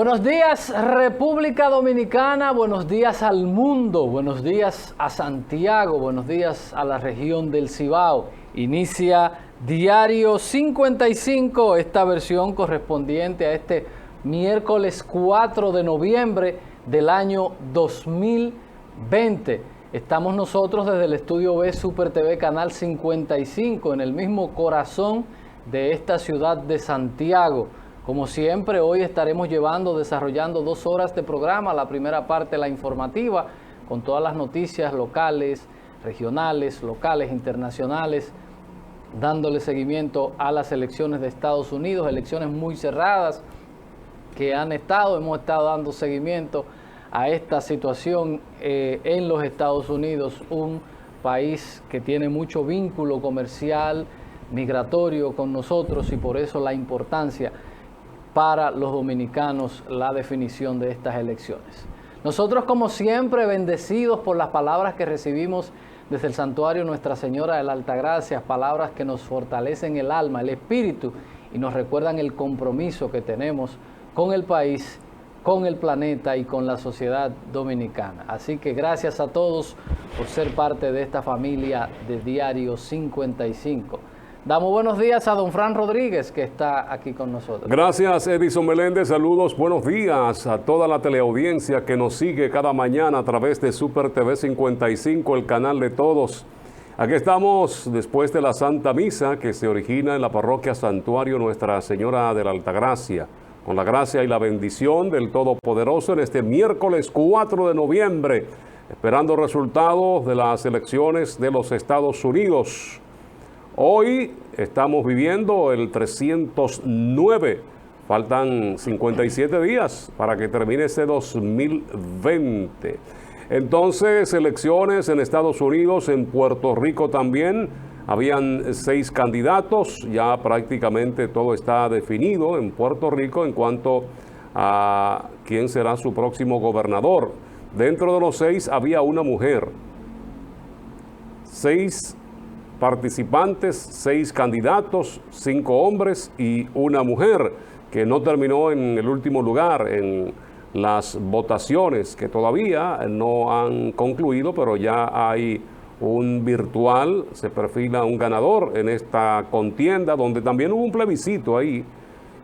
Buenos días República Dominicana, buenos días al mundo, buenos días a Santiago, buenos días a la región del Cibao. Inicia Diario 55, esta versión correspondiente a este miércoles 4 de noviembre del año 2020. Estamos nosotros desde el Estudio B Super TV Canal 55 en el mismo corazón de esta ciudad de Santiago. Como siempre, hoy estaremos desarrollando 2 horas de programa. La primera parte, la informativa, con todas las noticias locales, regionales, locales, internacionales, dándole seguimiento a las elecciones de Estados Unidos, elecciones muy cerradas que hemos estado dando seguimiento a esta situación en los Estados Unidos, un país que tiene mucho vínculo comercial, migratorio con nosotros, y por eso la importancia para los dominicanos la definición de estas elecciones. Nosotros, como siempre, bendecidos por las palabras que recibimos desde el santuario Nuestra Señora de la Altagracia, palabras que nos fortalecen el alma, el espíritu, y nos recuerdan el compromiso que tenemos con el país, con el planeta y con la sociedad dominicana. Así que gracias a todos por ser parte de esta familia de Diario 55. Damos buenos días a don Fran Rodríguez, que está aquí con nosotros. Gracias, Edison Meléndez. Saludos, buenos días a toda la teleaudiencia que nos sigue cada mañana a través de Super TV 55, el canal de todos. Aquí estamos después de la Santa Misa que se origina en la parroquia Santuario Nuestra Señora de la Altagracia, con la gracia y la bendición del Todopoderoso en este miércoles 4 de noviembre, esperando resultados de las elecciones de los Estados Unidos. Hoy estamos viviendo el 309, faltan 57 días para que termine ese 2020. Entonces, elecciones en Estados Unidos, en Puerto Rico también, habían 6 candidatos, ya prácticamente todo está definido en Puerto Rico en cuanto a quién será su próximo gobernador. Dentro de los 6 había una mujer, 6 participantes, 6 candidatos, 5 hombres y una mujer, que no terminó en el último lugar en las votaciones, que todavía no han concluido, pero ya hay un virtual, se perfila un ganador en esta contienda, donde también hubo un plebiscito ahí,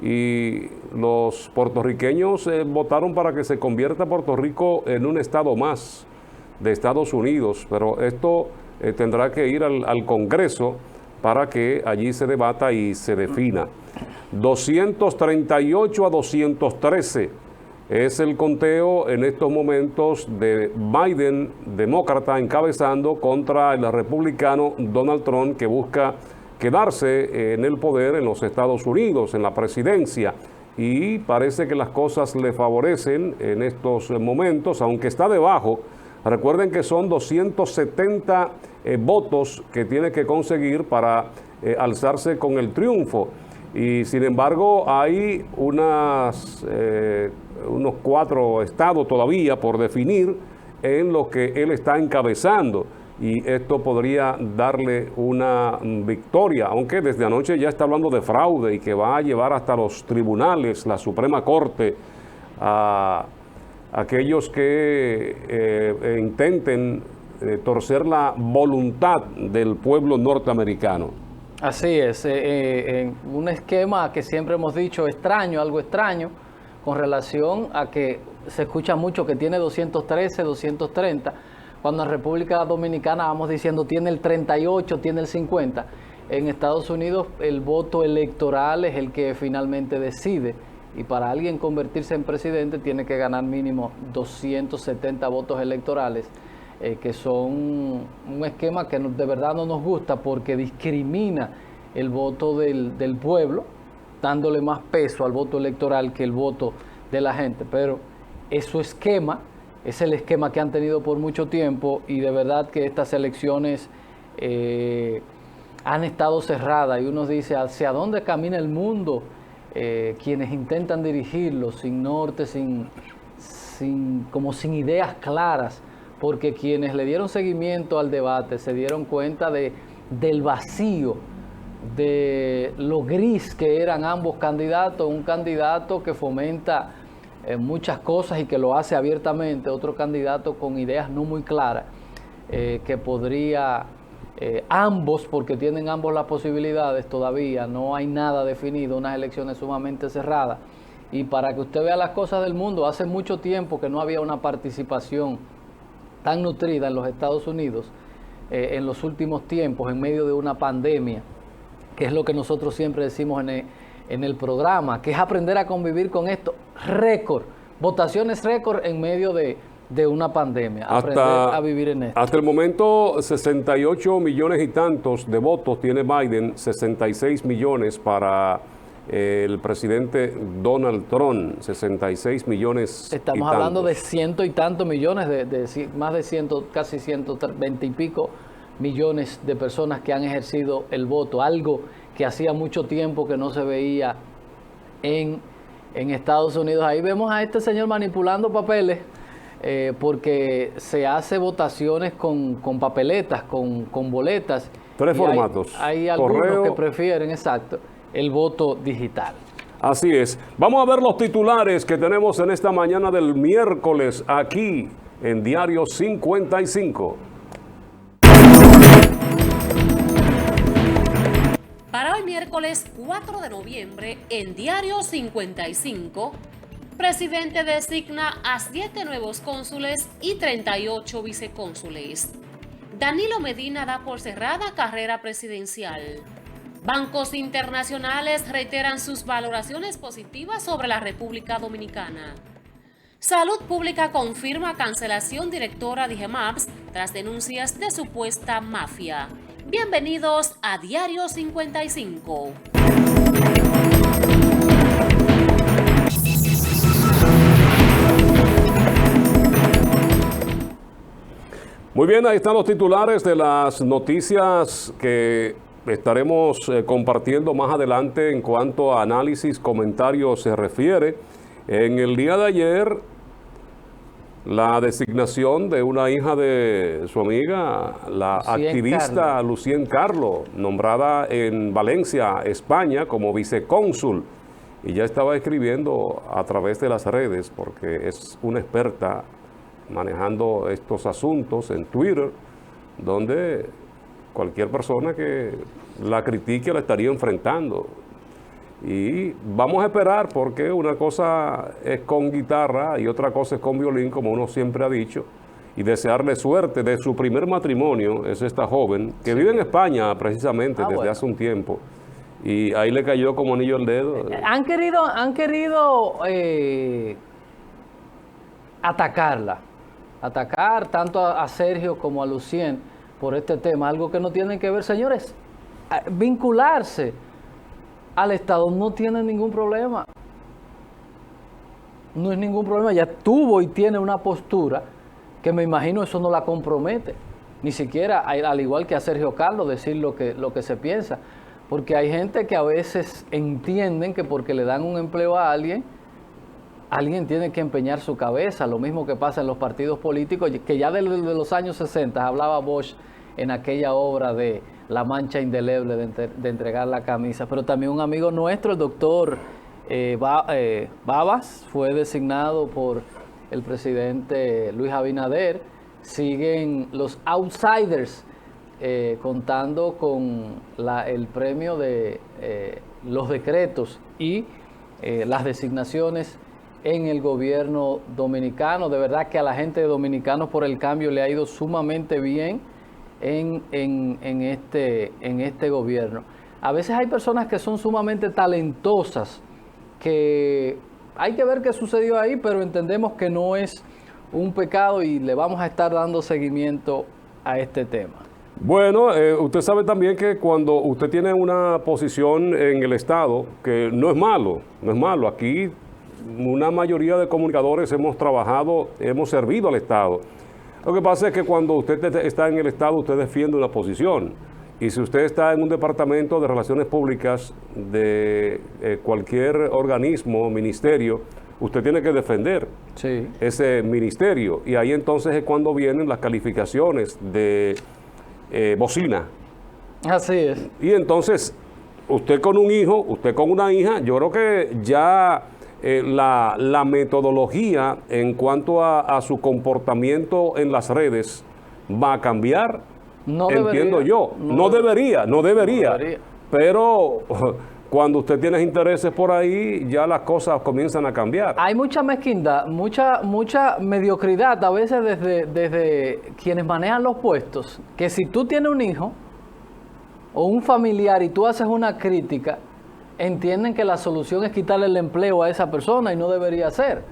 y los puertorriqueños votaron para que se convierta Puerto Rico en un estado más de Estados Unidos, pero esto tendrá que ir al Congreso para que allí se debata y se defina. 238 a 213 es el conteo en estos momentos de Biden, demócrata, encabezando contra el republicano Donald Trump, que busca quedarse en el poder en los Estados Unidos, en la presidencia. Y parece que las cosas le favorecen en estos momentos, aunque está debajo. Recuerden que son 270 votos que tiene que conseguir para alzarse con el triunfo. Y sin embargo hay unos 4 estados todavía por definir en los que él está encabezando. Y esto podría darle una victoria, aunque desde anoche ya está hablando de fraude y que va a llevar hasta los tribunales, la Suprema Corte, a aquellos que intenten torcer la voluntad del pueblo norteamericano. Así es, un esquema que siempre hemos dicho extraño, algo extraño, con relación a que se escucha mucho que tiene 213, 230, cuando en República Dominicana vamos diciendo tiene el 38, tiene el 50. En Estados Unidos el voto electoral es el que finalmente decide, y para alguien convertirse en presidente tiene que ganar mínimo 270 votos electorales, que son un esquema que de verdad no nos gusta, porque discrimina el voto del pueblo, dándole más peso al voto electoral que el voto de la gente. Pero ese esquema es el esquema que han tenido por mucho tiempo, y de verdad que estas elecciones han estado cerradas, y uno dice, ¿hacia dónde camina el mundo? Quienes intentan dirigirlo sin norte, sin ideas claras, porque quienes le dieron seguimiento al debate se dieron cuenta del vacío, de lo gris que eran ambos candidatos. Un candidato que fomenta muchas cosas y que lo hace abiertamente, otro candidato con ideas no muy claras, que podría, ambos, porque tienen ambos las posibilidades todavía, no hay nada definido, unas elecciones sumamente cerradas. Y para que usted vea las cosas del mundo, hace mucho tiempo que no había una participación tan nutrida en los Estados Unidos en los últimos tiempos, en medio de una pandemia, que es lo que nosotros siempre decimos en el programa, que es aprender a convivir con esto. Récord, votaciones récord en medio de una pandemia, aprender a vivir en esto. Hasta el momento, 68 millones y tantos de votos tiene Biden, 66 millones para el presidente Donald Trump, 66 millones. Estamos hablando de ciento y tantos millones, más de casi 120 y pico millones de personas que han ejercido el voto, algo que hacía mucho tiempo que no se veía en Estados Unidos. Ahí vemos a este señor manipulando papeles, porque se hace votaciones con papeletas, con boletas. Tres formatos. Hay algunos que prefieren, exacto, el voto digital. Así es. Vamos a ver los titulares que tenemos en esta mañana del miércoles aquí en Diario 55. Para hoy miércoles 4 de noviembre, en Diario 55, presidente designa a 7 nuevos cónsules y 38 vicecónsules. Danilo Medina da por cerrada carrera presidencial. Bancos internacionales reiteran sus valoraciones positivas sobre la República Dominicana. Salud Pública confirma cancelación directora de GEMAPS tras denuncias de supuesta mafia. Bienvenidos a Diario 55. Muy bien, ahí están los titulares de las noticias que estaremos compartiendo más adelante en cuanto a análisis, comentarios se refiere. En el día de ayer, la designación de una hija de su amiga, la activista Lucien Carlo, nombrada en Valencia, España, como vicecónsul. Y ya estaba escribiendo a través de las redes, porque es una experta manejando estos asuntos en Twitter, donde cualquier persona que la critique la estaría enfrentando. Y vamos a esperar, porque una cosa es con guitarra y otra cosa es con violín, como uno siempre ha dicho, y desearle suerte. De su primer matrimonio es esta joven, que vive en España precisamente desde hace un tiempo, y ahí le cayó como anillo al dedo. Han querido atacar tanto a Sergio como a Lucien por este tema, algo que no tienen que ver, señores. Vincularse al Estado no tiene ningún problema. No es ningún problema. Ya tuvo y tiene una postura que me imagino eso no la compromete. Ni siquiera, al igual que a Sergio Carlos, decir lo que se piensa. Porque hay gente que a veces entienden que porque le dan un empleo a alguien tiene que empeñar su cabeza. Lo mismo que pasa en los partidos políticos, que ya de los años 60 hablaba Bosch en aquella obra de La mancha indeleble de entregar la camisa. Pero también un amigo nuestro, el doctor Babas, fue designado por el presidente Luis Abinader. Siguen los outsiders contando con el premio de los decretos y las designaciones en el gobierno dominicano. De verdad que a la gente de Dominicanos por el Cambio le ha ido sumamente bien en este gobierno. A veces hay personas que son sumamente talentosas, que hay que ver qué sucedió ahí, pero entendemos que no es un pecado y le vamos a estar dando seguimiento a este tema. Bueno, usted sabe también que cuando usted tiene una posición en el Estado, que no es malo, aquí una mayoría de comunicadores hemos trabajado, hemos servido al Estado. Lo que pasa es que cuando usted está en el Estado, usted defiende una posición. Y si usted está en un departamento de relaciones públicas de cualquier organismo, ministerio, usted tiene que defender ese ministerio. Y ahí entonces es cuando vienen las calificaciones de bocina. Así es. Y entonces, usted con un hijo, usted con una hija, yo creo que ya la metodología en cuanto a su comportamiento en las redes va a cambiar. No Entiendo debería, yo. No debería. debería. Pero cuando usted tiene intereses por ahí, ya las cosas comienzan a cambiar. Hay mucha mezquindad, mucha mediocridad a veces desde quienes manejan los puestos, que si tú tienes un hijo o un familiar y tú haces una crítica, entienden que la solución es quitarle el empleo a esa persona y no debería ser.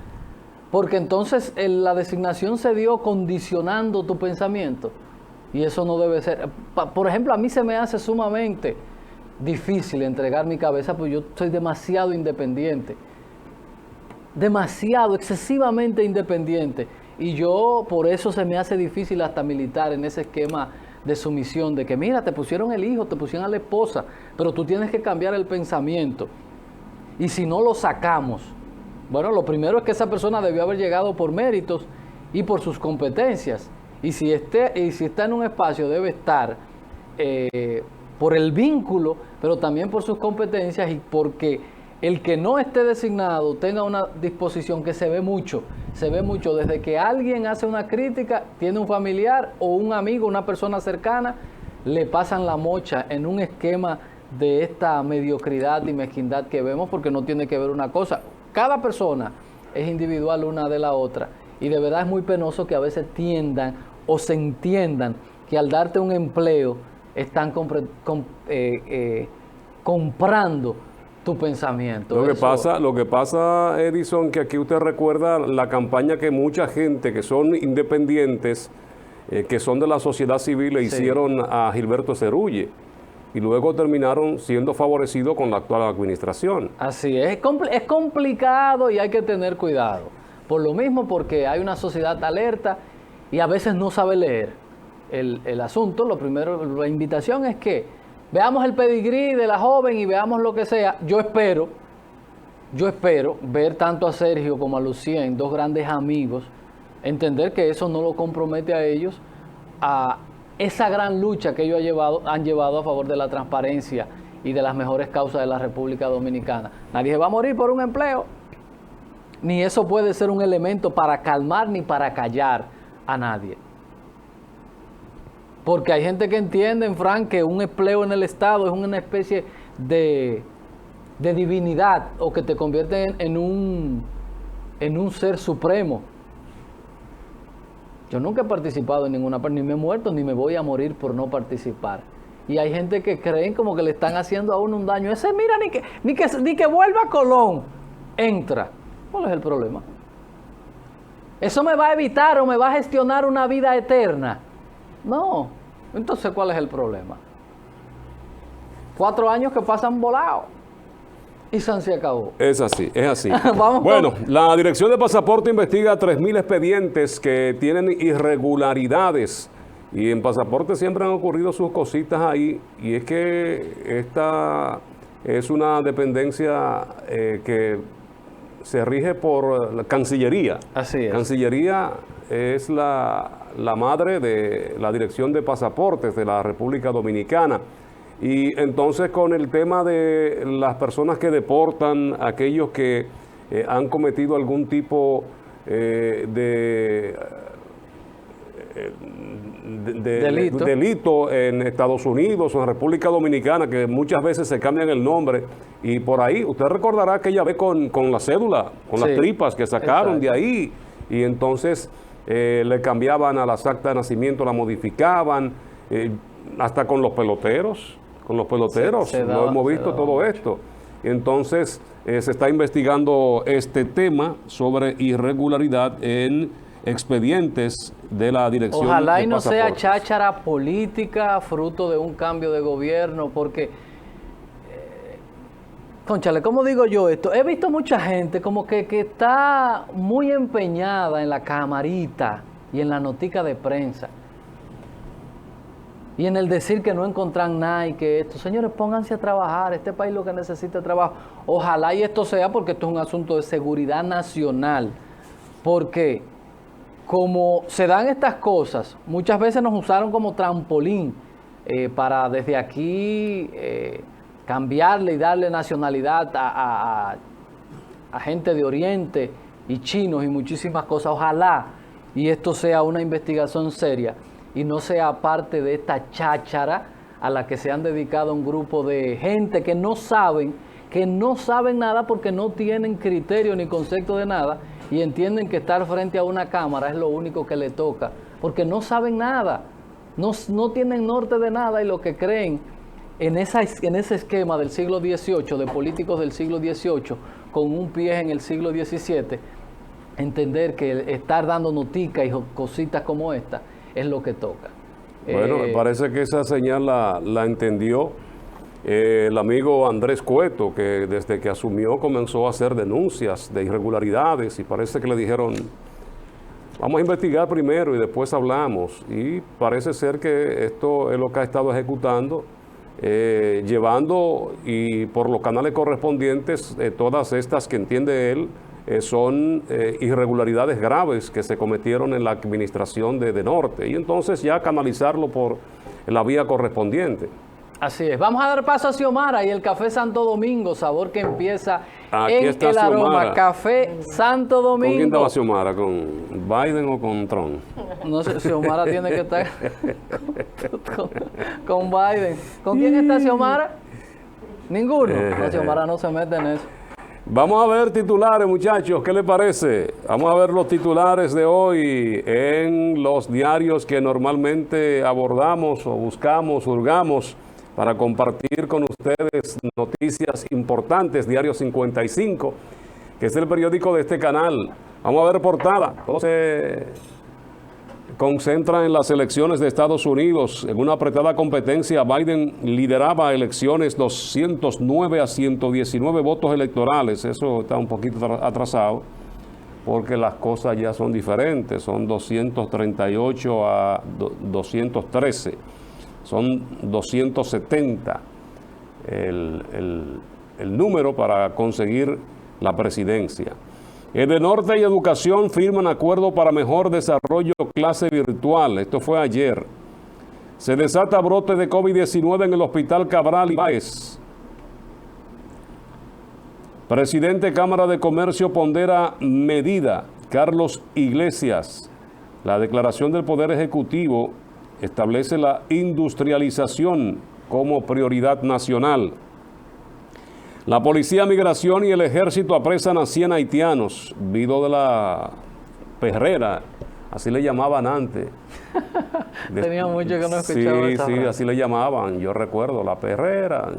Porque entonces la designación se dio condicionando tu pensamiento y eso no debe ser. Por ejemplo, a mí se me hace sumamente difícil entregar mi cabeza porque yo soy demasiado independiente. Demasiado, excesivamente independiente. Y yo, por eso se me hace difícil hasta militar en ese esquema de sumisión, de que mira, te pusieron el hijo, te pusieron a la esposa, pero tú tienes que cambiar el pensamiento. Y si no lo sacamos, bueno, lo primero es que esa persona debió haber llegado por méritos y por sus competencias. Y si está en un espacio, debe estar por el vínculo, pero también por sus competencias y porque el que no esté designado tenga una disposición que se ve mucho desde que alguien hace una crítica, tiene un familiar o un amigo, una persona cercana, le pasan la mocha en un esquema de esta mediocridad y mezquindad que vemos, porque no tiene que ver una cosa. Cada persona es individual una de la otra y de verdad es muy penoso que a veces tiendan o se entiendan que al darte un empleo están comprando tu pensamiento. Lo que pasa, Edison, que aquí usted recuerda la campaña que mucha gente que son independientes, que son de la sociedad civil, le hicieron a Gilberto Cerulle y luego terminaron siendo favorecidos con la actual administración. Así es complicado y hay que tener cuidado. Por lo mismo, porque hay una sociedad alerta y a veces no sabe leer el asunto. Lo primero, la invitación es que veamos el pedigrí de la joven y veamos lo que sea. Yo espero ver tanto a Sergio como a Lucien, dos grandes amigos, entender que eso no lo compromete a ellos a esa gran lucha que ellos han llevado a favor de la transparencia y de las mejores causas de la República Dominicana. Nadie se va a morir por un empleo, ni eso puede ser un elemento para calmar ni para callar a nadie. Porque hay gente que entiende, Frank, que un empleo en el Estado es una especie de divinidad o que te convierte en un ser supremo. Yo nunca he participado en ninguna parte, ni me he muerto, ni me voy a morir por no participar. Y hay gente que creen como que le están haciendo a uno un daño. Ese, mira, ni que vuelva Colón, entra. ¿Cuál es el problema? ¿Eso me va a evitar o me va a gestionar una vida eterna? No. Entonces, ¿cuál es el problema? 4 años que pasan volados y se acabó. Es así. Bueno, la Dirección de Pasaporte investiga 3.000 expedientes que tienen irregularidades y en Pasaporte siempre han ocurrido sus cositas ahí, y es que esta es una dependencia que se rige por la Cancillería. Así es. Cancillería es la madre de la Dirección de Pasaportes de la República Dominicana. Y entonces, con el tema de las personas que deportan, aquellos que han cometido algún tipo delito en Estados Unidos o en República Dominicana, que muchas veces se cambian el nombre, y por ahí, usted recordará aquella vez con la cédula, con las tripas que sacaron de ahí, y entonces le cambiaban a las actas de nacimiento, la modificaban, hasta con los peloteros. Lo hemos visto todo esto. Entonces, se está investigando este tema sobre irregularidad en expedientes de la Dirección de Pasaportes. Ojalá y no sea cháchara política, fruto de un cambio de gobierno, porque, cónchale, ¿cómo digo yo esto? He visto mucha gente como que está muy empeñada en la camarita y en la notica de prensa. Y en el decir que no encuentran nada y que esto, señores, pónganse a trabajar, este país lo que necesita es trabajo. Ojalá y esto sea, porque esto es un asunto de seguridad nacional. Porque como se dan estas cosas, muchas veces nos usaron como trampolín para desde aquí cambiarle y darle nacionalidad a gente de Oriente y chinos y muchísimas cosas. Ojalá y esto sea una investigación seria y no sea parte de esta cháchara a la que se han dedicado un grupo de gente que no saben nada porque no tienen criterio ni concepto de nada y entienden que estar frente a una cámara es lo único que le toca, porque no saben nada, no tienen norte de nada, y lo que creen en ese esquema del siglo XVIII, de políticos del siglo XVIII, con un pie en el siglo XVII, entender que estar dando noticas y cositas como esta es lo que toca. Bueno, me parece que esa señal la entendió el amigo Andrés Cueto, que desde que asumió comenzó a hacer denuncias de irregularidades y parece que le dijeron, vamos a investigar primero y después hablamos. Y parece ser que esto es lo que ha estado ejecutando, llevando y por los canales correspondientes todas estas que entiende él son irregularidades graves que se cometieron en la administración de Norte, y entonces ya canalizarlo por la vía correspondiente. Así es. Vamos a dar paso a Xiomara y el Café Santo Domingo, sabor que empieza Aquí en está el aroma. Xiomara. Café Santo Domingo. ¿Con quién estaba Xiomara? ¿Con Biden o con Trump? No sé, Xiomara tiene que estar con Biden. ¿Con quién está Xiomara? Ninguno. No, Xiomara no se mete en eso. Vamos a ver titulares, muchachos, ¿qué les parece? Vamos a ver los titulares de hoy en los diarios que normalmente abordamos o buscamos, hurgamos para compartir con ustedes noticias importantes. Diario 55, que es el periódico de este canal. Vamos a ver portada. Todo se concentra en las elecciones de Estados Unidos. En una apretada competencia, Biden lideraba elecciones 209 a 119 votos electorales. Eso está un poquito atrasado porque las cosas ya son diferentes. Son 238 a 213. Son 270 el número para conseguir la presidencia. Edenorte y Educación firman acuerdo para mejor desarrollo clase virtual. Esto fue ayer. Se desata brote de COVID-19 en el Hospital Cabral Ibáez. Presidente Cámara de Comercio pondera medida. Carlos Iglesias. La declaración del Poder Ejecutivo establece la industrialización como prioridad nacional. La Policía, Migración y el Ejército apresan a 100 haitianos. Video de la perrera, así le llamaban antes. Tenía mucho que no escuchaba esa frase. Así le llamaban, yo recuerdo, la perrera.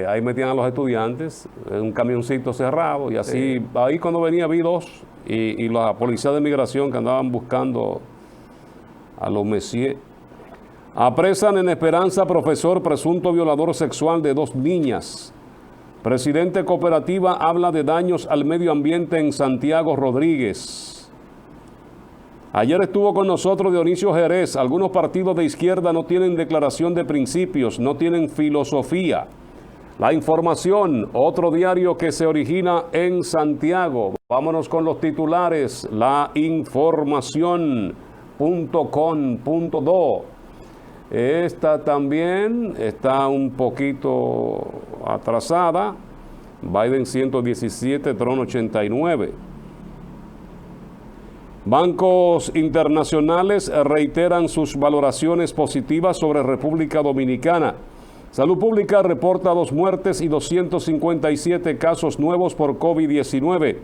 Ahí metían a los estudiantes en un camioncito cerrado y así, ahí cuando venía vi dos y la Policía de Migración que andaban buscando a los messieurs. Apresan en Esperanza profesor presunto violador sexual de 2 niñas. Presidente Cooperativa habla de daños al medio ambiente en Santiago Rodríguez. Ayer estuvo con nosotros Dionisio Jerez. Algunos partidos de izquierda no tienen declaración de principios, no tienen filosofía. La información, otro diario que se origina en Santiago. Vámonos con los titulares. La información.com.do. Esta también está un poquito atrasada. Biden 117, Trump 89. Bancos internacionales reiteran sus valoraciones positivas sobre República Dominicana. Salud Pública reporta 2 muertes y 257 casos nuevos por COVID-19.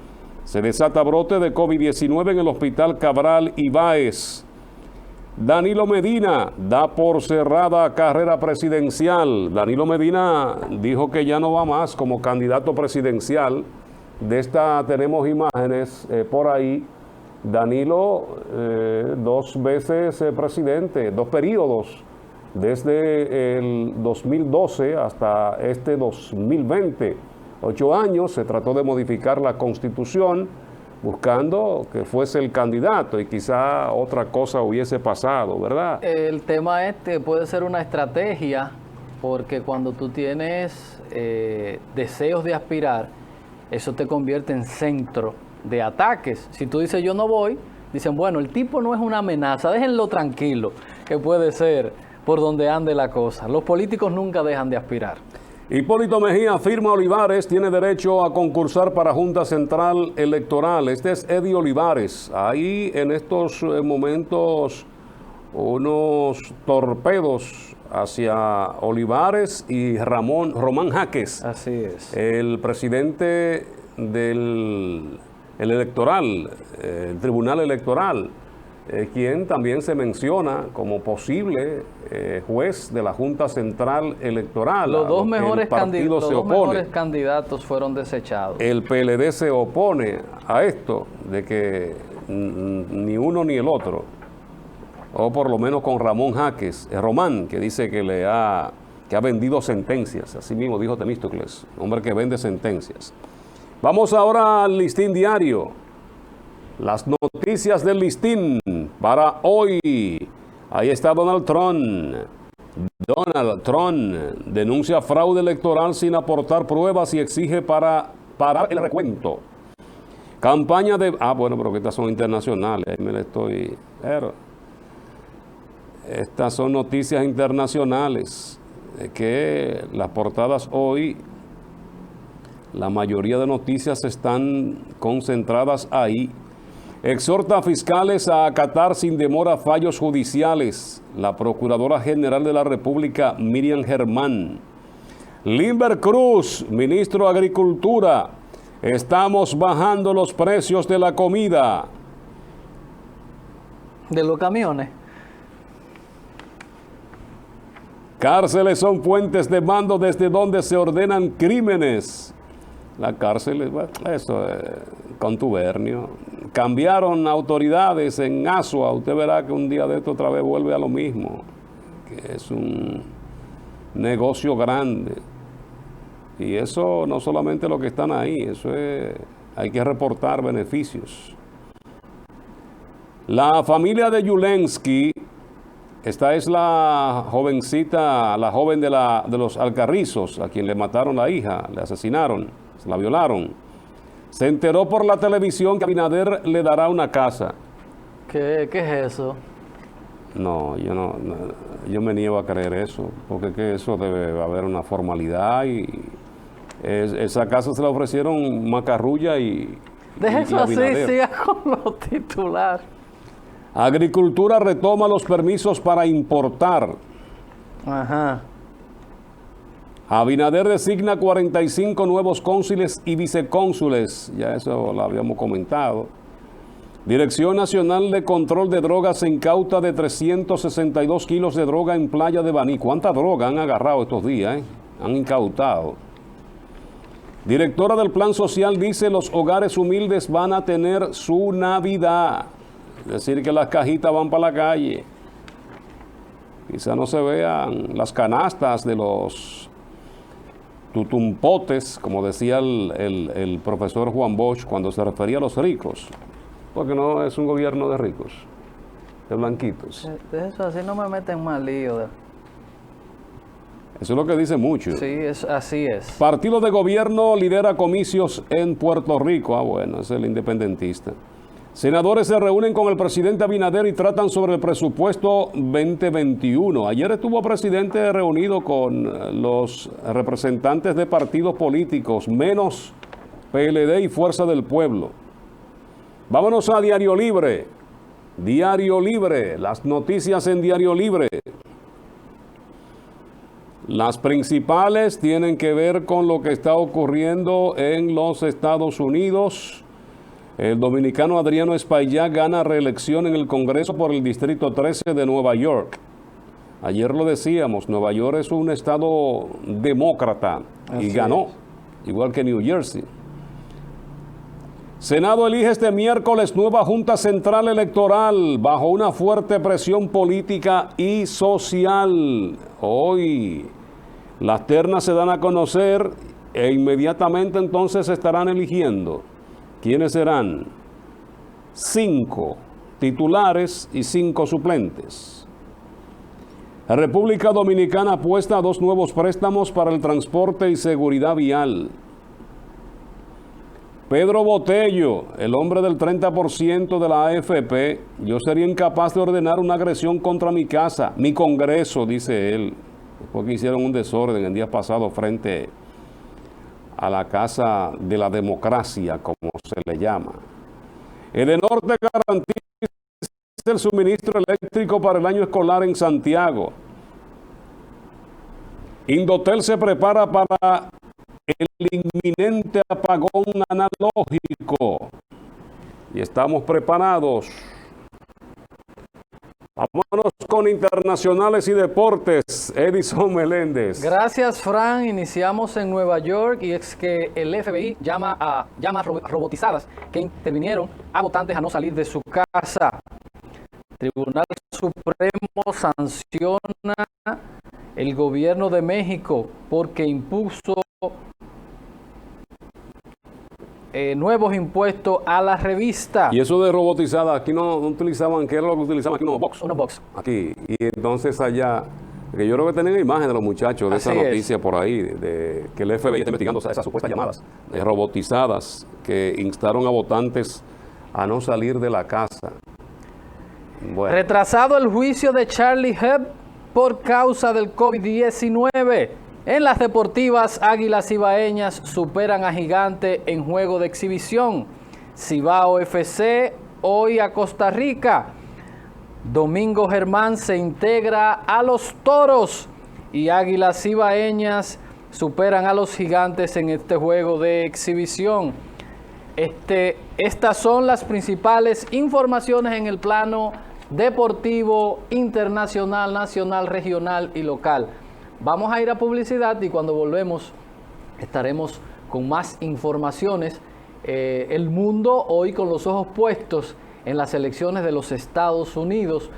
Se desata brote de COVID-19 en el Hospital Cabral Ibáez. Danilo Medina da por cerrada carrera presidencial. Danilo Medina dijo que ya no va más como candidato presidencial. De esta tenemos imágenes por ahí. Danilo 2 veces presidente, 2 periodos, desde el 2012 hasta este 2020. 8 años, se trató de modificar la Constitución buscando que fuese el candidato y quizá otra cosa hubiese pasado, ¿verdad? El tema puede ser una estrategia, porque cuando tú tienes deseos de aspirar, eso te convierte en centro de ataques. Si tú dices yo no voy, dicen bueno, el tipo no es una amenaza, déjenlo tranquilo, que puede ser por donde ande la cosa. Los políticos nunca dejan de aspirar. Hipólito Mejía afirma Olivares tiene derecho a concursar para Junta Central Electoral. Este es Eddie Olivares. Hay en estos momentos unos torpedos hacia Olivares y Román Jaques. Así es. El presidente del electoral, el Tribunal Electoral, quien también se menciona como posible juez de la Junta Central Electoral. Los dos mejores candidatos fueron desechados. El PLD se opone a esto, de que ni uno ni el otro, o por lo menos con Ramón Jaques, Román, que dice que ha vendido sentencias, así mismo dijo Temístocles, hombre que vende sentencias. Vamos ahora al Listín Diario. Las noticias del Listín para hoy. Ahí está Donald Trump. Donald Trump denuncia fraude electoral sin aportar pruebas y exige parar el recuento. Campaña de... bueno, pero que estas son internacionales. Ahí me la estoy... Estas son noticias internacionales. Que las portadas hoy, la mayoría de noticias están concentradas ahí. Exhorta a fiscales a acatar sin demora fallos judiciales. La Procuradora General de la República, Miriam Germán. Limber Cruz, Ministro de Agricultura. Estamos bajando los precios de la comida. De los camiones. Cárceles son puentes de mando desde donde se ordenan crímenes. La cárcel, eso es contubernio. Cambiaron autoridades en Asua. Usted verá que un día de esto otra vez vuelve a lo mismo. Que es un negocio grande. Y eso no solamente lo que están ahí, eso es, hay que reportar beneficios. La familia de Yulensky, esta es la jovencita, la joven de los Alcarrizos, a quien le mataron la hija, le asesinaron, se la violaron. Se enteró por la televisión que Abinader le dará una casa. ¿Qué es eso? No, yo me niego a creer eso, porque que eso debe haber una formalidad y esa casa se la ofrecieron Macarrulla y Déjese así, siga con los titulares. Agricultura retoma los permisos para importar. Ajá. Abinader designa 45 nuevos cónsules y vicecónsules. Ya eso lo habíamos comentado. Dirección Nacional de Control de Drogas se incauta de 362 kilos de droga en Playa de Baní. ¿Cuánta droga han agarrado estos días? Han incautado. Directora del Plan Social dice los hogares humildes van a tener su Navidad. Es decir, que las cajitas van para la calle. Quizá no se vean las canastas de los tutumpotes, como decía el profesor Juan Bosch cuando se refería a los ricos. Porque no es un gobierno de ricos, de blanquitos. De eso así no me meten más lío. Eso es lo que dice mucho. Sí, así es. Partido de gobierno lidera comicios en Puerto Rico. Bueno, es el independentista. Senadores se reúnen con el presidente Abinader y tratan sobre el presupuesto 2021. Ayer estuvo el presidente reunido con los representantes de partidos políticos, menos PLD y Fuerza del Pueblo. Vámonos a Diario Libre. Diario Libre, las noticias en Diario Libre. Las principales tienen que ver con lo que está ocurriendo en los Estados Unidos. El dominicano Adriano Espaillá gana reelección en el Congreso por el Distrito 13 de Nueva York. Ayer lo decíamos, Nueva York es un estado demócrata y ganó, igual que New Jersey. Senado elige este miércoles nueva Junta Central Electoral bajo una fuerte presión política y social. Hoy las ternas se dan a conocer e inmediatamente entonces se estarán eligiendo. ¿Quiénes serán? 5 titulares y 5 suplentes. La República Dominicana apuesta a 2 nuevos préstamos para el transporte y seguridad vial. Pedro Botello, el hombre del 30% de la AFP, yo sería incapaz de ordenar una agresión contra mi casa, mi Congreso, dice él. porque hicieron un desorden el día pasado frente a la Casa de la Democracia, como se le llama. Edenorte garantiza el suministro eléctrico para el año escolar en Santiago. Indotel se prepara para el inminente apagón analógico y estamos preparados. Vámonos con internacionales y deportes. Edison Meléndez. Gracias, Fran. Iniciamos en Nueva York y es que el FBI llama a robotizadas que intervinieron a votantes a no salir de su casa. Tribunal Supremo sanciona el gobierno de México porque impuso nuevos impuestos a la revista. Y eso de robotizada, aquí no utilizaban, ¿qué era lo que utilizaban aquí? Unos box. Aquí. Y entonces allá, que yo creo que tenían imágenes de los muchachos de Así esa noticia es. por ahí, de que el FBI está investigando esas supuestas llamadas robotizadas que instaron a votantes a no salir de la casa. Bueno. Retrasado el juicio de Charlie Hebdo por causa del COVID-19. En las deportivas, Águilas Cibaeñas superan a Gigante en juego de exhibición. Cibao FC hoy a Costa Rica. Domingo Germán se integra a los Toros y Águilas Cibaeñas superan a los Gigantes en este juego de exhibición. Estas son las principales informaciones en el plano deportivo, internacional, nacional, regional y local. Vamos a ir a publicidad y cuando volvemos estaremos con más informaciones. El mundo hoy con los ojos puestos en las elecciones de los Estados Unidos,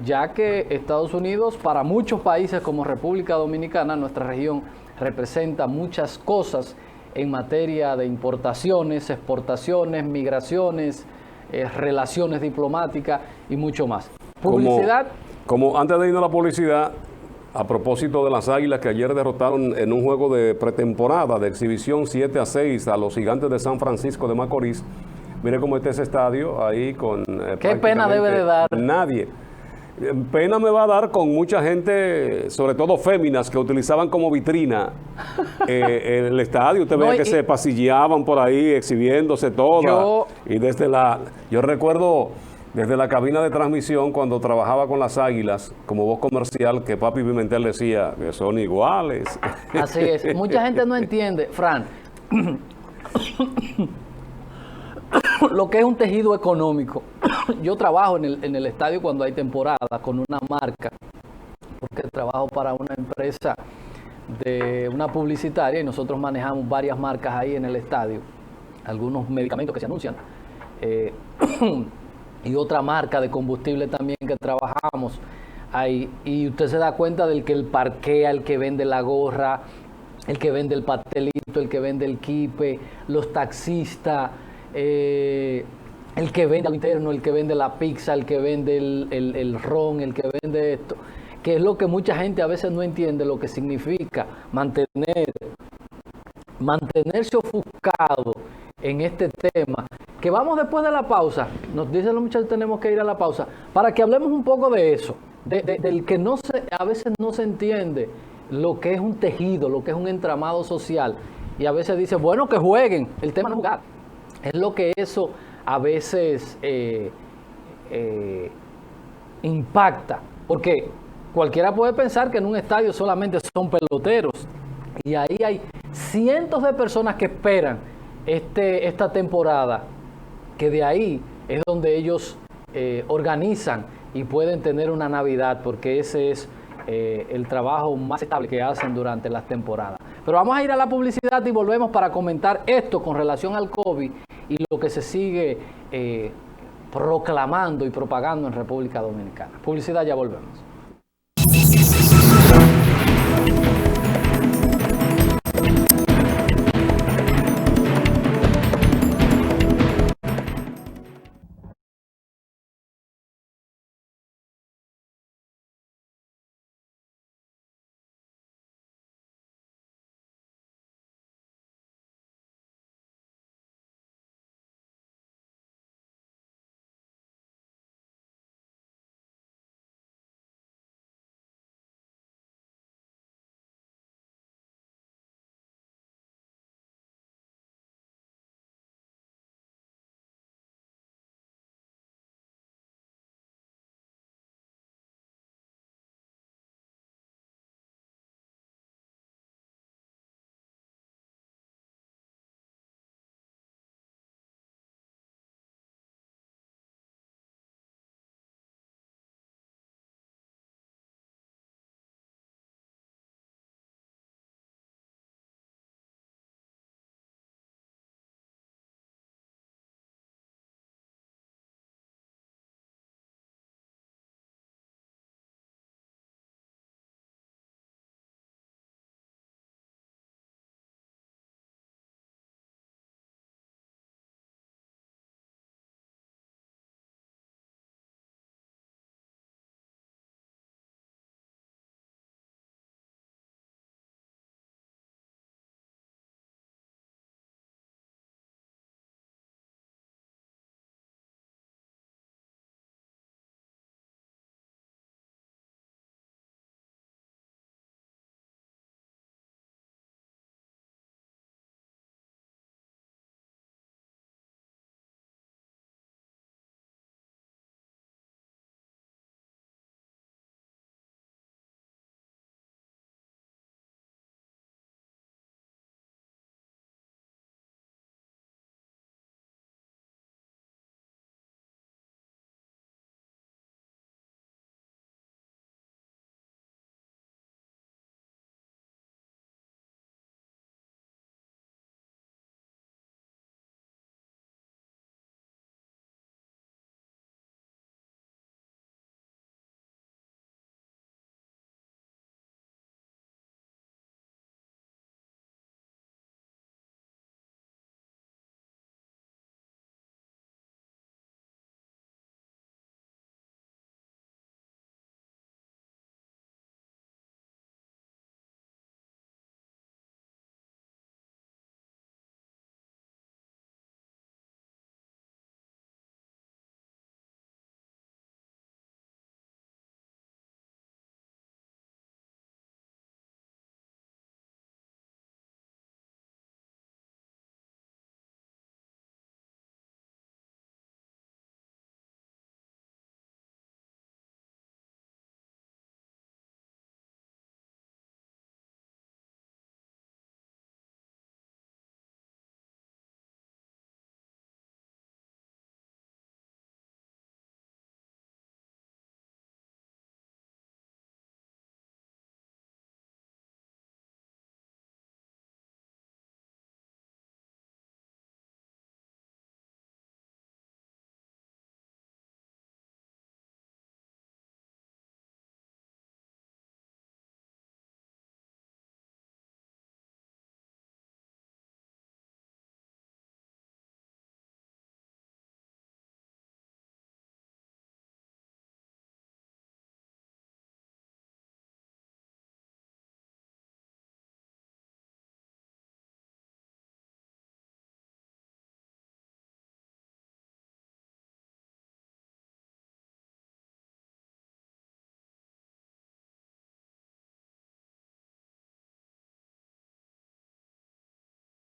ya que Estados Unidos para muchos países como República Dominicana, nuestra región, representa muchas cosas en materia de importaciones, exportaciones, migraciones, relaciones diplomáticas y mucho más. Publicidad. Como antes de ir a la publicidad, a propósito de las Águilas que ayer derrotaron en un juego de pretemporada, de exhibición 7-6 a los Gigantes de San Francisco de Macorís. Mire cómo está ese estadio ahí con... ¿Qué pena debe de dar? Nadie. Pena me va a dar con mucha gente, sobre todo féminas, que utilizaban como vitrina el estadio. Usted veía que se pasilleaban por ahí exhibiéndose todas. Y yo recuerdo desde la cabina de transmisión cuando trabajaba con las Águilas como voz comercial que Papi Pimentel decía que son iguales. Así es. Mucha gente no entiende, Fran, lo que es un tejido económico. Yo trabajo en el estadio cuando hay temporada con una marca, porque trabajo para una empresa de una publicitaria y nosotros manejamos varias marcas ahí en el estadio, algunos medicamentos que se anuncian y otra marca de combustible también que trabajamos ahí, y usted se da cuenta del que el parquea, el que vende la gorra, el que vende el pastelito, el que vende el quipe, los taxistas, el que vende al interno, el que vende la pizza, el que vende el ron, el que vende esto, que es lo que mucha gente a veces no entiende lo que significa mantenerse ofuscado en este tema. Que vamos después de la pausa, nos dicen los muchachos, tenemos que ir a la pausa, para que hablemos un poco de eso, del que a veces no se entiende lo que es un tejido, lo que es un entramado social, y a veces dice, bueno, que jueguen, el tema no es jugar. Es lo que eso a veces impacta, porque cualquiera puede pensar que en un estadio solamente son peloteros, y ahí hay cientos de personas que esperan esta temporada, que de ahí es donde ellos organizan y pueden tener una Navidad, porque ese es el trabajo más estable que hacen durante las temporadas. Pero vamos a ir a la publicidad y volvemos para comentar esto con relación al COVID y lo que se sigue proclamando y propagando en República Dominicana. Publicidad, ya volvemos.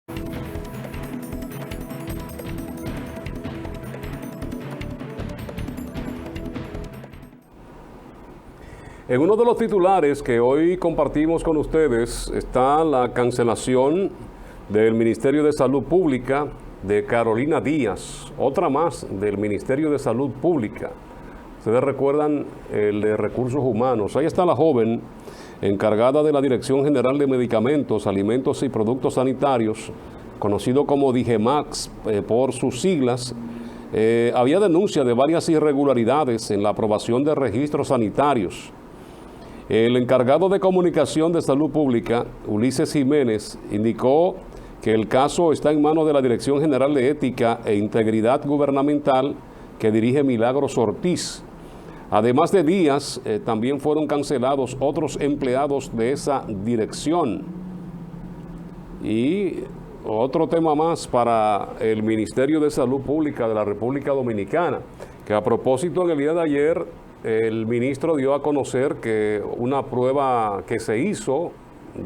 En uno de los titulares que hoy compartimos con ustedes está la cancelación del Ministerio de Salud Pública de Carolina Díaz, otra más del Ministerio de Salud Pública. Ustedes recuerdan el de Recursos Humanos. Ahí está la joven encargada de la Dirección General de Medicamentos, Alimentos y Productos Sanitarios, conocido como DIGEMAX por sus siglas. Había denuncia de varias irregularidades en la aprobación de registros sanitarios. El encargado de comunicación de salud pública, Ulises Jiménez, indicó que el caso está en manos de la Dirección General de Ética e Integridad Gubernamental que dirige Milagros Ortiz. Además de Díaz, también fueron cancelados otros empleados de esa dirección. Y otro tema más para el Ministerio de Salud Pública de la República Dominicana, que a propósito en el día de ayer, el ministro dio a conocer que una prueba que se hizo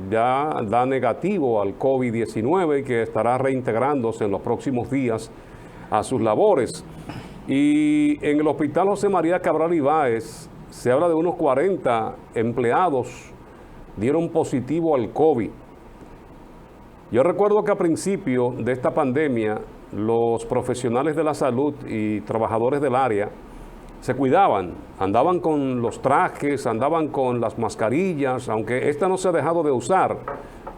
ya da negativo al COVID-19 y que estará reintegrándose en los próximos días a sus labores. Y en el Hospital José María Cabral Ibáez se habla de unos 40 empleados dieron positivo al COVID. Yo recuerdo que a principio de esta pandemia los profesionales de la salud y trabajadores del área se cuidaban, andaban con los trajes, andaban con las mascarillas, aunque esta no se ha dejado de usar,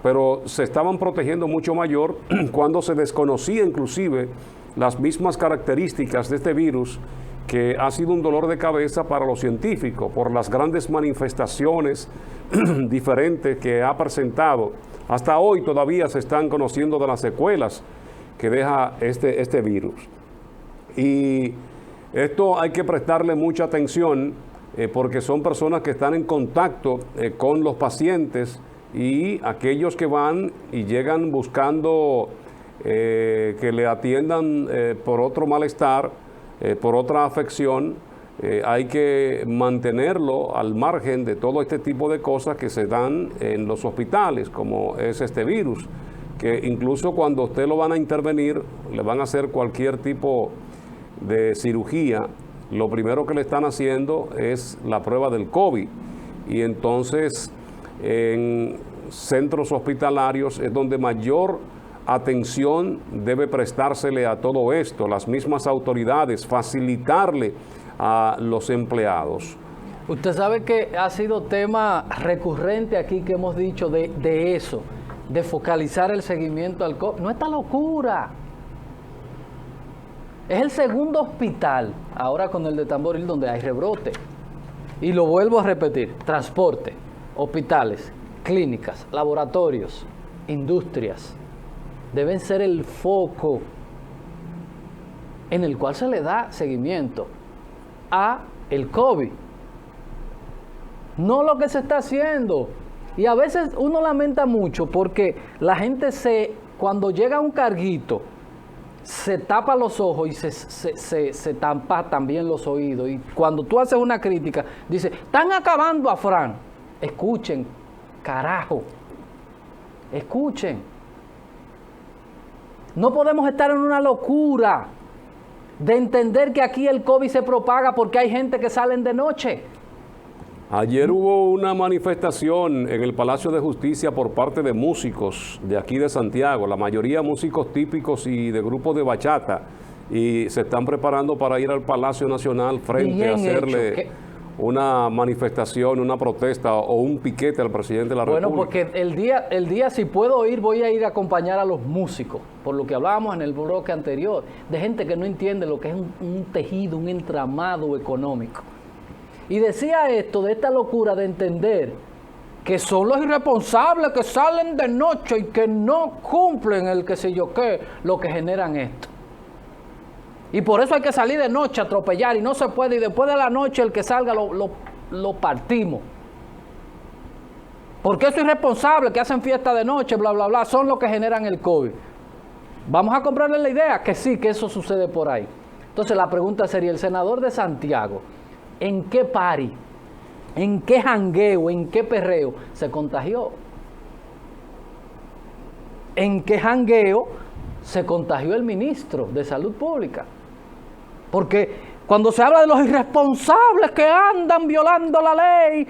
pero se estaban protegiendo mucho mayor cuando se desconocía inclusive las mismas características de este virus, que ha sido un dolor de cabeza para los científicos por las grandes manifestaciones diferentes que ha presentado. Hasta hoy todavía se están conociendo de las secuelas que deja este virus. Y esto hay que prestarle mucha atención porque son personas que están en contacto con los pacientes y aquellos que van y llegan buscando que le atiendan por otro malestar, por otra afección. Hay que mantenerlo al margen de todo este tipo de cosas que se dan en los hospitales, como es este virus, que incluso cuando usted lo van a intervenir, le van a hacer cualquier tipo de cirugía, lo primero que le están haciendo es la prueba del COVID. Y entonces en centros hospitalarios es donde mayor atención debe prestársele a todo esto, las mismas autoridades, facilitarle a los empleados. Usted sabe que ha sido tema recurrente aquí que hemos dicho de eso, de focalizar el seguimiento al COVID. No es esta locura. Es el segundo hospital, ahora con el de Tamboril, donde hay rebrote. Y lo vuelvo a repetir, transporte, hospitales, clínicas, laboratorios, industrias, deben ser el foco en el cual se le da seguimiento a el COVID. No lo que se está haciendo. Y a veces uno lamenta mucho porque la gente cuando llega un carguito, se tapa los ojos y se tampa también los oídos. Y cuando tú haces una crítica, dice, están acabando a Fran. Escuchen, carajo. Escuchen. No podemos estar en una locura de entender que aquí el COVID se propaga porque hay gente que salen de noche. Ayer hubo una manifestación en el Palacio de Justicia por parte de músicos de aquí de Santiago, la mayoría músicos típicos y de grupos de bachata, y se están preparando para ir al Palacio Nacional frente a hacerle una manifestación, una protesta o un piquete al presidente de la República. Bueno, porque el día si puedo ir, voy a ir a acompañar a los músicos, por lo que hablábamos en el bloque anterior, de gente que no entiende lo que es un tejido, un entramado económico. Y decía esto, de esta locura de entender que son los irresponsables que salen de noche y que no cumplen el que sé yo qué, lo que generan esto. Y por eso hay que salir de noche a atropellar y no se puede, y después de la noche el que salga lo partimos. Porque esos irresponsables que hacen fiesta de noche, bla, bla, bla, son los que generan el COVID. Vamos a comprarle la idea que sí, que eso sucede por ahí. Entonces la pregunta sería, el senador de Santiago, ¿en qué party, en qué jangueo, en qué perreo se contagió? en qué jangueo se contagió el ministro de Salud Pública. Porque cuando se habla de los irresponsables que andan violando la ley,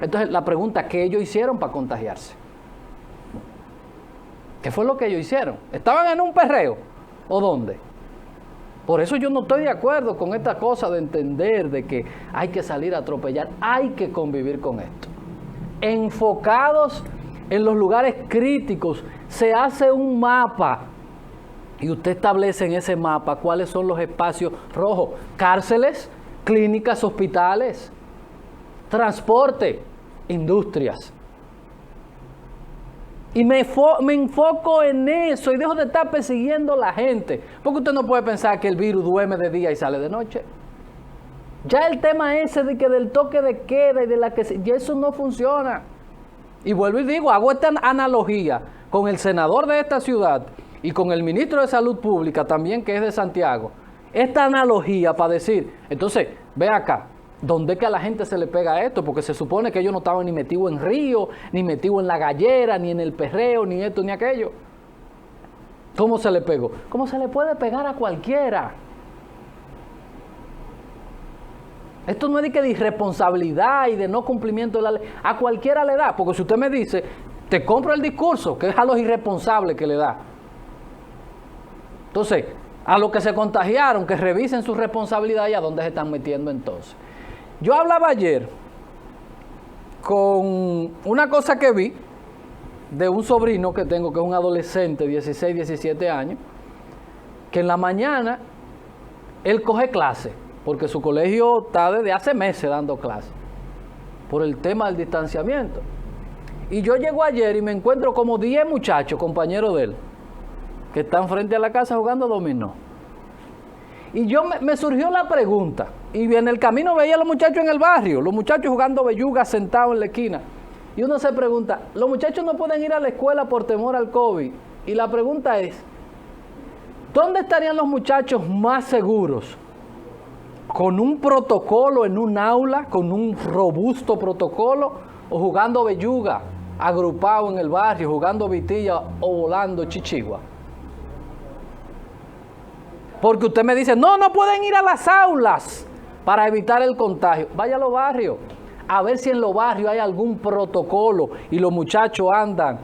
entonces la pregunta, ¿qué ellos hicieron para contagiarse? ¿Qué fue lo que ellos hicieron? ¿Estaban en un perreo? ¿O dónde? Por eso yo no estoy de acuerdo con esta cosa de entender de que hay que salir a atropellar. Hay que convivir con esto. Enfocados en los lugares críticos, se hace un mapa y usted establece en ese mapa cuáles son los espacios rojos: cárceles, clínicas, hospitales, transporte, industrias. Y me enfoco en eso y dejo de estar persiguiendo a la gente. Porque usted no puede pensar que el virus duerme de día y sale de noche. Ya el tema ese de que del toque de queda y de la que ya eso no funciona. Y vuelvo y digo, hago esta analogía con el senador de esta ciudad y con el ministro de Salud Pública también, que es de Santiago. Esta analogía para decir, entonces, ve acá, ¿dónde es que a la gente se le pega esto? Porque se supone que ellos no estaban ni metidos en río, ni metidos en la gallera, ni en el perreo, ni esto, ni aquello. ¿Cómo se le pegó? ¿Cómo se le puede pegar a cualquiera? Esto no es de que de irresponsabilidad y de no cumplimiento de la ley. A cualquiera le da. Porque si usted me dice, te compro el discurso, que es a los irresponsables que le da. Entonces, a los que se contagiaron, que revisen su responsabilidad y a dónde se están metiendo entonces. Yo hablaba ayer con una cosa que vi de un sobrino que tengo, que es un adolescente, 16, 17 años, que en la mañana él coge clase, porque su colegio está desde hace meses dando clases, por el tema del distanciamiento. Y yo llego ayer y me encuentro como 10 muchachos, compañeros de él, que están frente a la casa jugando dominó. Y yo me surgió la pregunta, y en el camino veía a los muchachos en el barrio, los muchachos jugando belluga sentados en la esquina. Y uno se pregunta, los muchachos no pueden ir a la escuela por temor al COVID. Y la pregunta es, ¿dónde estarían los muchachos más seguros? ¿Con un protocolo en un aula, con un robusto protocolo, o jugando belluga, agrupado en el barrio, jugando vitilla o volando chichigua? Porque usted me dice, no pueden ir a las aulas para evitar el contagio. Vaya a los barrios, a ver si en los barrios hay algún protocolo y los muchachos andan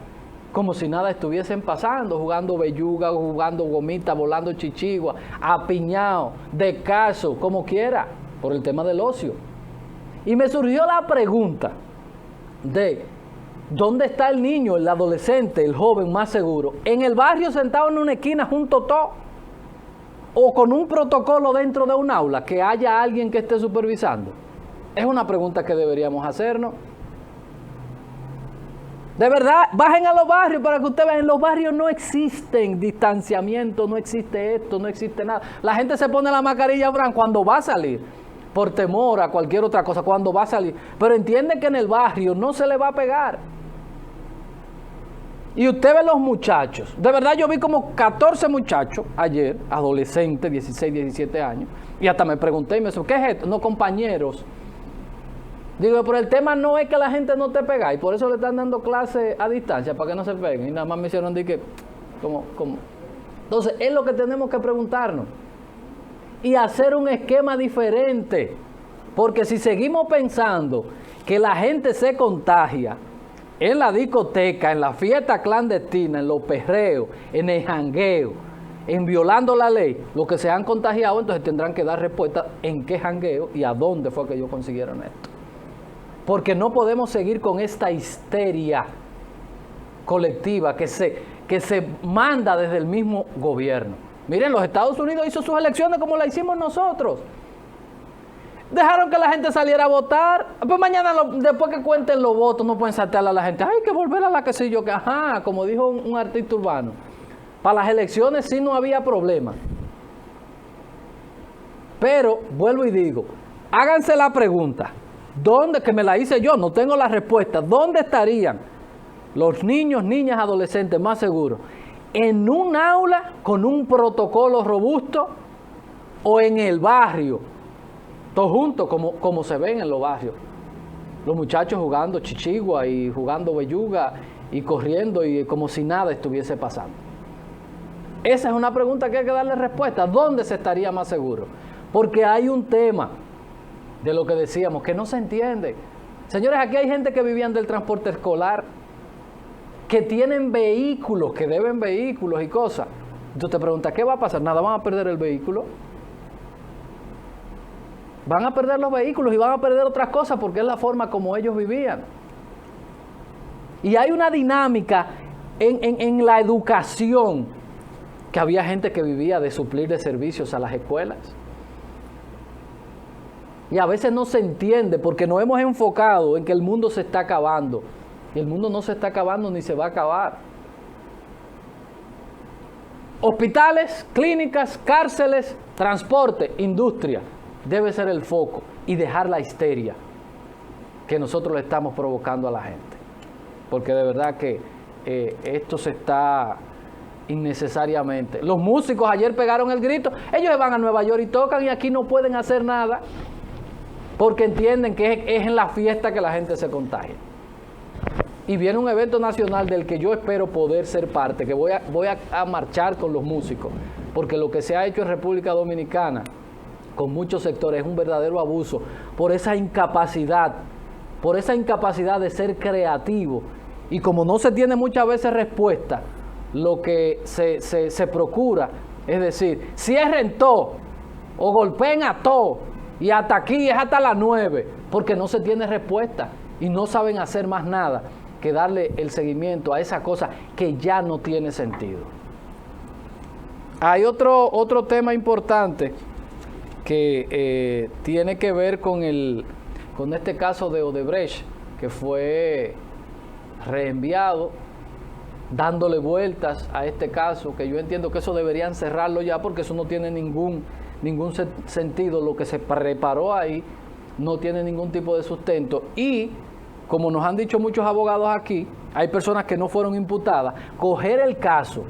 como si nada estuviesen pasando, jugando belluga, jugando gomita, volando chichigua, apiñado, descalzo, como quiera, por el tema del ocio. Y me surgió la pregunta de, ¿dónde está el niño, el adolescente, el joven más seguro? ¿En el barrio sentado en una esquina junto a todo? ¿O con un protocolo dentro de un aula, que haya alguien que esté supervisando? Es una pregunta que deberíamos hacernos. De verdad, bajen a los barrios para que ustedes vean, en los barrios no existen distanciamiento, no existe esto, no existe nada. La gente se pone la mascarilla, Abraham, cuando va a salir, por temor a cualquier otra cosa, cuando va a salir. Pero entiende que en el barrio no se le va a pegar. Y usted ve los muchachos. De verdad, yo vi como 14 muchachos ayer, adolescentes, 16, 17 años. Y hasta me pregunté y me dijo, ¿qué es esto? No, compañeros. Digo, pero el tema no es que la gente no te pega. Y por eso le están dando clases a distancia, para que no se peguen. Y nada más me hicieron decir que, ¿cómo? Entonces, es lo que tenemos que preguntarnos. Y hacer un esquema diferente. Porque si seguimos pensando que la gente se contagia en la discoteca, en la fiesta clandestina, en los perreos, en el jangueo, en violando la ley, los que se han contagiado, entonces tendrán que dar respuesta en qué jangueo y a dónde fue que ellos consiguieron esto. Porque no podemos seguir con esta histeria colectiva que se manda desde el mismo gobierno. Miren, los Estados Unidos hizo sus elecciones como las hicimos nosotros. Dejaron que la gente saliera a votar. Pues mañana, después que cuenten los votos, no pueden saltarle a la gente. Hay que volver a la que sé yo, que ajá, como dijo un artista urbano. Para las elecciones sí no había problema. Pero, vuelvo y digo, háganse la pregunta. ¿Dónde? Que me la hice yo, no tengo la respuesta. ¿Dónde estarían los niños, niñas, adolescentes más seguros? ¿En un aula con un protocolo robusto o en el barrio? Todos juntos, como se ven en los barrios. Los muchachos jugando chichigua y jugando belluga y corriendo y como si nada estuviese pasando. Esa es una pregunta que hay que darle respuesta. ¿Dónde se estaría más seguro? Porque hay un tema de lo que decíamos que no se entiende. Señores, aquí hay gente que vivían del transporte escolar, que tienen vehículos, que deben vehículos y cosas. Tú te preguntas, ¿qué va a pasar? Nada, van a perder el vehículo. Van a perder los vehículos y van a perder otras cosas porque es la forma como ellos vivían. Y hay una dinámica en la educación, que había gente que vivía de suplir de servicios a las escuelas. Y a veces no se entiende porque nos hemos enfocado en que el mundo se está acabando. Y el mundo no se está acabando ni se va a acabar. Hospitales, clínicas, cárceles, transporte, industria. Debe ser el foco y dejar la histeria que nosotros le estamos provocando a la gente. Porque de verdad que esto se está innecesariamente. Los músicos ayer pegaron el grito. Ellos se van a Nueva York y tocan y aquí no pueden hacer nada porque entienden que es en la fiesta que la gente se contagia. Y viene un evento nacional del que yo espero poder ser parte, que voy a marchar con los músicos, porque lo que se ha hecho en República Dominicana con muchos sectores es un verdadero abuso por esa incapacidad de ser creativo. Y como no se tiene muchas veces respuesta, lo que se procura es decir, cierren todo o golpeen a todo y hasta aquí es hasta las 9, porque no se tiene respuesta y no saben hacer más nada que darle el seguimiento a esa cosa que ya no tiene sentido. Hay otro tema importante que tiene que ver con este caso de Odebrecht, que fue reenviado, dándole vueltas a este caso, que yo entiendo que eso deberían cerrarlo ya, porque eso no tiene ningún sentido. Lo que se preparó ahí no tiene ningún tipo de sustento. Y como nos han dicho muchos abogados aquí, hay personas que no fueron imputadas. Coger el caso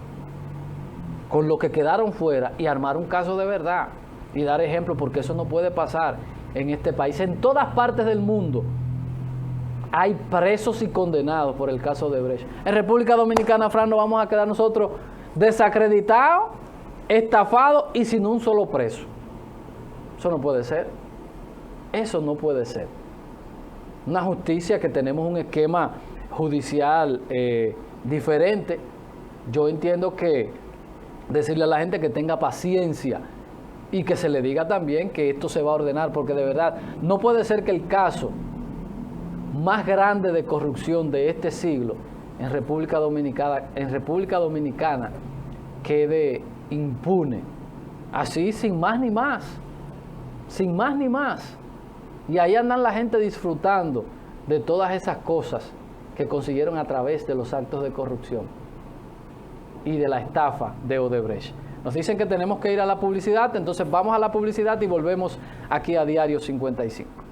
con lo que quedaron fuera y armar un caso de verdad y dar ejemplo, porque eso no puede pasar en este país. En todas partes del mundo hay presos y condenados por el caso de Odebrecht. En República Dominicana, Fran, nos vamos a quedar nosotros desacreditados, estafados y sin un solo preso. Eso no puede ser. Eso no puede ser. Una justicia que tenemos un esquema judicial diferente. Yo entiendo que decirle a la gente que tenga paciencia y que se le diga también que esto se va a ordenar, porque de verdad no puede ser que el caso más grande de corrupción de este siglo en República Dominicana quede impune, así sin más ni más, sin más ni más. Y ahí andan la gente disfrutando de todas esas cosas que consiguieron a través de los actos de corrupción y de la estafa de Odebrecht. Nos dicen que tenemos que ir a la publicidad, entonces vamos a la publicidad y volvemos aquí a Diario 55.